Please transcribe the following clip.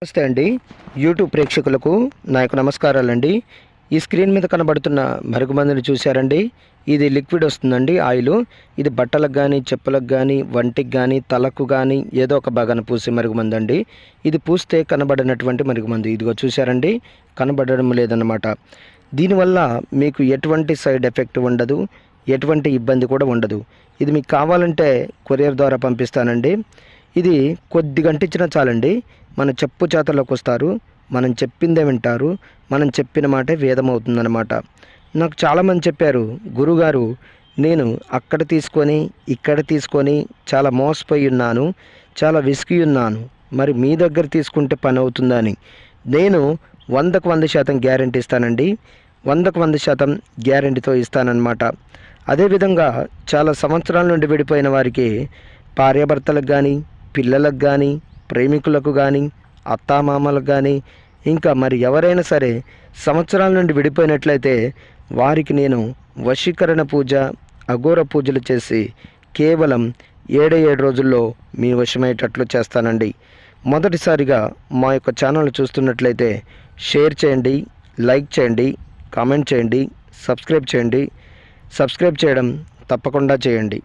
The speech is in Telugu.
నమస్తే అండి. యూట్యూబ్ ప్రేక్షకులకు నా యొక్క నమస్కారాలండి. ఈ స్క్రీన్ మీద కనబడుతున్న మరుగుమందుని చూశారండి. ఇది లిక్విడ్ వస్తుందండి, ఆయిల్. ఇది బట్టలకు కానీ, చెప్పులకు కానీ, వంటికి కానీ, తలకు కానీ ఏదో ఒక భాగాన పూసే మరుగుమందు అండి. ఇది పూస్తే కనబడినటువంటి మరుగుమందు. ఇదిగో చూశారండి, కనబడడం లేదన్నమాట. దీనివల్ల మీకు ఎటువంటి సైడ్ ఎఫెక్ట్ ఉండదు, ఎటువంటి ఇబ్బంది కూడా ఉండదు. ఇది మీకు కావాలంటే కొరియర్ ద్వారా పంపిస్తానండి. ఇది కొద్దిగా అంటించినా చాలండి, మన చెప్పు చేతలోకి వస్తారు, మనం చెప్పిందే వింటారు, మనం చెప్పిన మాటే వేదం అవుతుందన్నమాట. నాకు చాలామంది చెప్పారు, గురుగారు నేను అక్కడ తీసుకొని ఇక్కడ తీసుకొని చాలా మోసపోయి ఉన్నాను, చాలా విసిగి ఉన్నాను, మరి మీ దగ్గర తీసుకుంటే పని అవుతుందా అని. నేను 100కు 100% గ్యారెంటీ ఇస్తానండి. 100కు 100% గ్యారెంటీతో ఇస్తానన్నమాట. అదేవిధంగా చాలా సంవత్సరాల నుండి విడిపోయిన వారికి, భార్యాభర్తలకు కానీ, పిల్లలకు కానీ, ప్రేమికులకు కానీ, అత్తామామలకు కానీ, ఇంకా మరి ఎవరైనా సరే సంవత్సరాల నుండి విడిపోయినట్లయితే వారికి నేను వశీకరణ పూజ, అఘోర పూజలు చేసి కేవలం 7 రోజుల్లో మీ వశమయ్యేటట్లు చేస్తానండి. మొదటిసారిగా మా యొక్క ఛానల్ చూస్తున్నట్లయితే షేర్ చేయండి, లైక్ చేయండి, కామెంట్ చేయండి, సబ్స్క్రైబ్ చేయండి. సబ్స్క్రైబ్ చేయడం తప్పకుండా చేయండి.